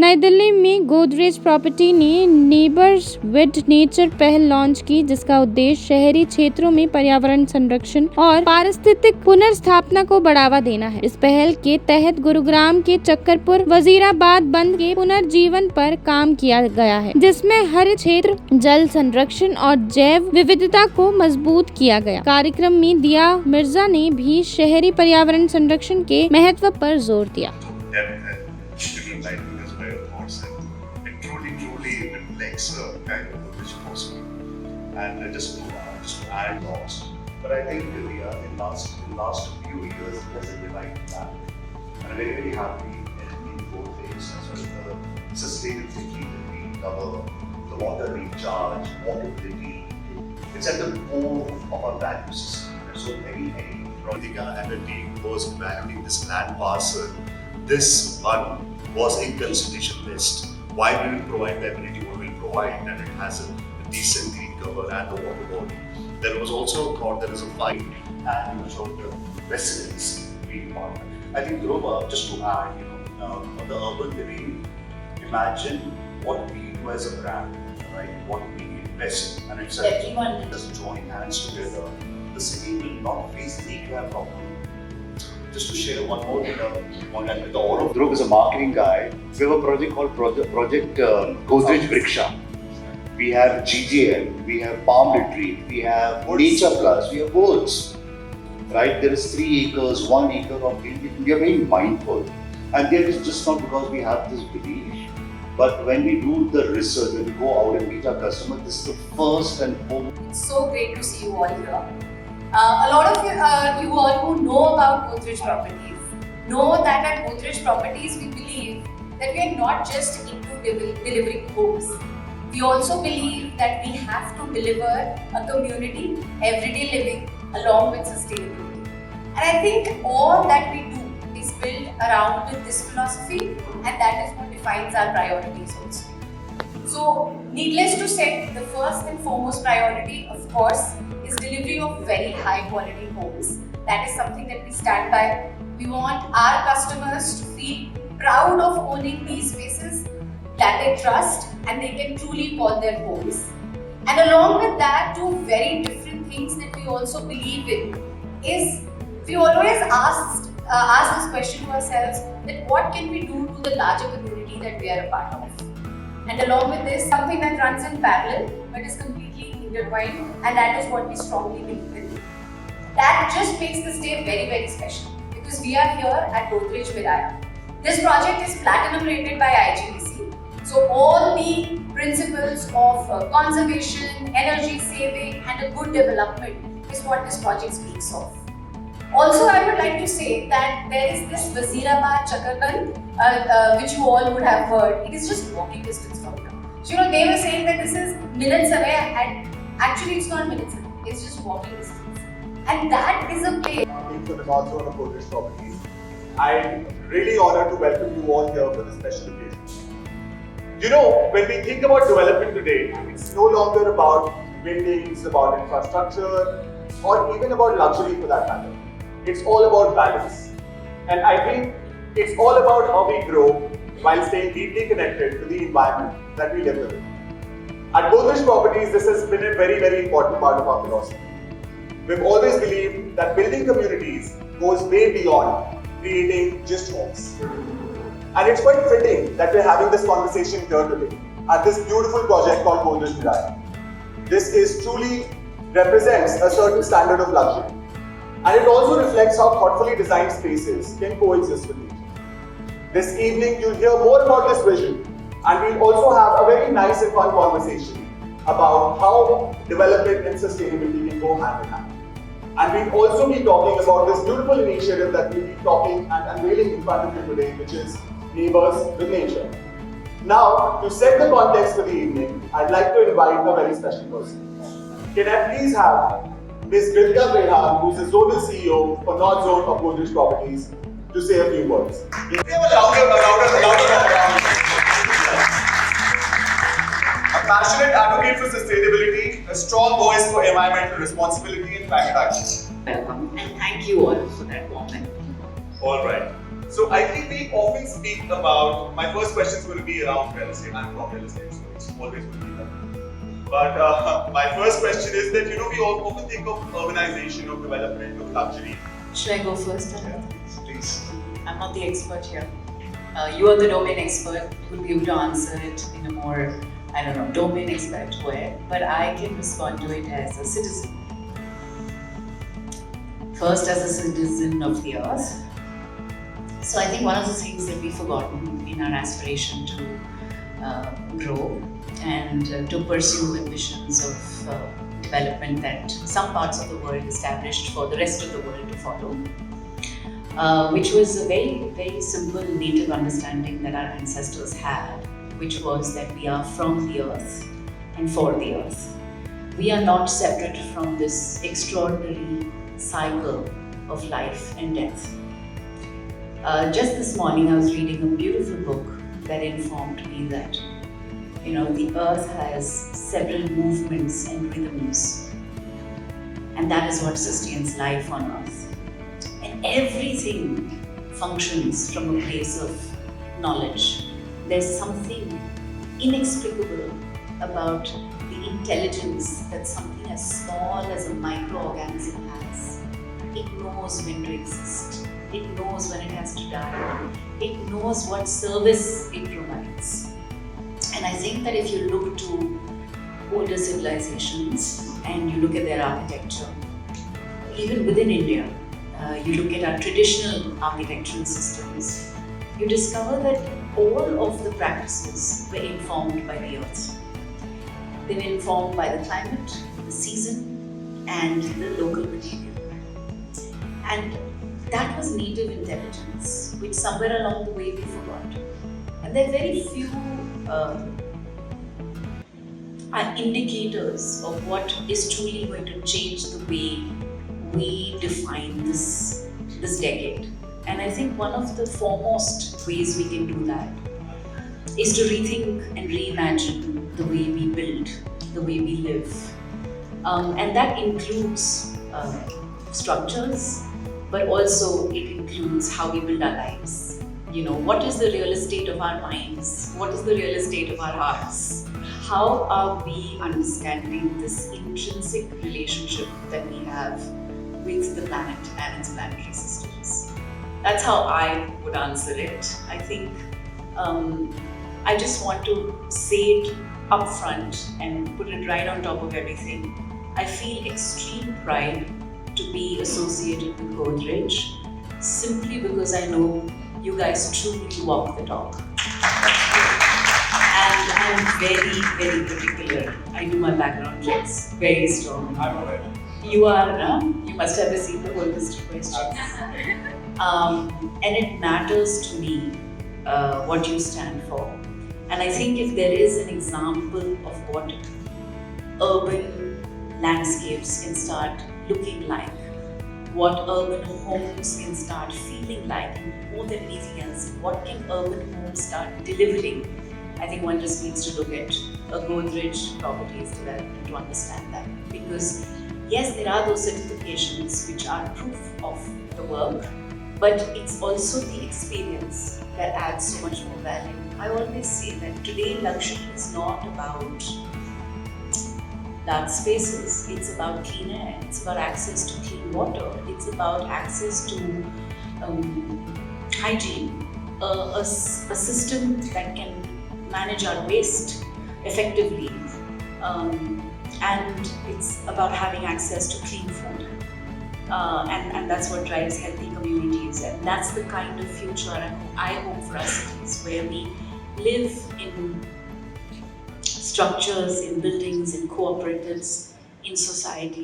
नई दिल्ली में गोदरेज प्रॉपर्टी ने नेबर्स विद नेचर पहल लॉन्च की, जिसका उद्देश्य शहरी क्षेत्रों में पर्यावरण संरक्षण और पारिस्थितिक पुनर्स्थापना को बढ़ावा देना है। इस पहल के तहत गुरुग्राम के चक्करपुर वजीराबाद बंद के पुनर्जीवन पर काम किया गया है, जिसमें हरित क्षेत्र, जल संरक्षण और जैव विविधता को मजबूत किया गया। कार्यक्रम में दिया मिर्जा ने भी शहरी पर्यावरण संरक्षण के महत्व पर जोर दिया। And just to add lots, but I think in last few years there's a divine plan, and I'm very happy in both things. The sustainability that we cover, the water recharge, walkability, it's at the core of our value system. And so any Radhika and the team was evaluating this land parcel. This one was in consideration list. Why we will provide the amenity we will provide, and it has a decent green cover and the water body. There was also a thought there is a fine and the residents being part. I think Dhruva, just to add, the urban living, imagine what we do as a brand, right? What we invest, and it's everyone just join hands together. The city will not face the decline problem. Just to share one more point, and with all of Dhruv is a marketing guy. We have a project called Project Godrej Vriksha. We have GGL, we have Palm Retreat, we have Nature Plus, we have woods, right? There is 3 acres, 1 acre of green. We are very mindful, and there is just not because we have this belief, but when we do the research, when we go out and meet our customers, this is the first and foremost. It's so great to see you all here. A lot of you all who know about Godrej Properties know that at Godrej Properties we believe that we are not just into delivering homes. We also believe that we have to deliver a community, everyday living, along with sustainability. And I think all that we do is built around with this philosophy, and that is what defines our priorities also. So, needless to say, the first and foremost priority, of course, is delivery of very high quality homes. That is something that we stand by. We want our customers to feel proud of owning these spaces that they trust and they can truly call their homes. And along with that, two very different things that we also believe in is we always ask this question to ourselves that what can we do to the larger community that we are a part of. And along with this, something that runs in parallel but is completely intertwined, and that is what we strongly believe in. That just makes this day very special because we are here at Godrej Viraya. This project is platinum rated by IGBC. So all the principles of conservation, energy saving and a good development is what this project speaks of. Also, I would like to say that there is this Wazirabad Chakkarpur, which you all would have heard. It is just walking distance from here. So, they were saying that this is minutes away, and actually it's not minutes away, it's just walking distance. And that is a place. For the North Zone of Godrej Properties, I'm really honored to welcome you all here for this special occasion. When we think about development today, it's no longer about buildings, about infrastructure, or even about luxury for that matter. It's all about balance. And I think it's all about how we grow while staying deeply connected to the environment that we live in. At Godrej Properties, this has been a very important part of our philosophy. We've always believed that building communities goes way beyond creating just homes. And it's quite fitting that we're having this conversation here today at this beautiful project called Godrej Viraya. This truly represents a certain standard of luxury. And it also reflects how thoughtfully designed spaces can coexist with nature. This evening, you'll hear more about this vision, and we'll also have a very nice and fun conversation about how development and sustainability can go hand in hand. And we'll also be talking about this beautiful initiative that we'll be talking and unveiling in front of you today, which is Neighbors with Nature. Now, to set the context for the evening, I'd like to invite a very special person. Can I please have Ms. Kritika Prehan, who's the Zonal CEO for North Zone of Godrej Properties, to say a few words. A passionate advocate for sustainability, a strong voice for environmental responsibility and climate action. Welcome and thank you all for that comment. All right. So I think we often speak about, my first question is going to be around real estate. I'm from real estate, so it's always going to be that. But my first question is that, we all often think of urbanization, of development, of luxury. Should I go first? Yeah, please. I'm not the expert here. You are the domain expert. You will be able to answer it in a more, domain expert way. But I can respond to it as a citizen. First, as a citizen of the earth. So I think one of the things that we've forgotten in our aspiration to grow and to pursue ambitions of development that some parts of the world established for the rest of the world to follow, which was a very, very simple native understanding that our ancestors had, which was that we are from the earth and for the earth. We are not separate from this extraordinary cycle of life and death. Just this morning I was reading a beautiful book that informed me that the earth has several movements and rhythms, and that is what sustains life on earth. And everything functions from a place of knowledge. There's something inexplicable about the intelligence that something as small as a microorganism has. It knows when to exist. It knows when it has to die. It knows what service it provides. And I think that if you look to older civilizations and you look at their architecture, even within India, you look at our traditional architectural systems, you discover that all of the practices were informed by the earth. They were informed by the climate, the season, and the local material. And that was native intelligence, which somewhere along the way we forgot. And there are very few indicators of what is truly going to change the way we define this decade. And I think one of the foremost ways we can do that is to rethink and reimagine the way we build, the way we live. And that includes structures, but also it includes how we build our lives. What is the real estate of our minds? What is the real estate of our hearts? How are we understanding this intrinsic relationship that we have with the planet and its planetary systems? That's how I would answer it. I think I just want to say it upfront and put it right on top of everything. I feel extreme pride to be associated with Godrej simply because I know you guys truly walk the talk. And I'm very, very particular. I do my background checks very strong. I'm aware. You are, you must have received the whole list of questions. And it matters to me what you stand for. And I think if there is an example of what urban landscapes can start looking like, what urban homes can start feeling like, and more than anything else, what can urban homes start delivering, I think one just needs to look at a Godrej Properties development to understand that. Because yes, there are those certifications which are proof of the work, but it's also the experience that adds so much more value. I always say that today luxury is not about large spaces, it's about clean air, it's about access to clean water, it's about access to hygiene, a system that can manage our waste effectively, and it's about having access to clean food. And that's what drives healthy communities, and that's the kind of future I hope for our cities, where we live in structures, in buildings, in cooperatives, in society.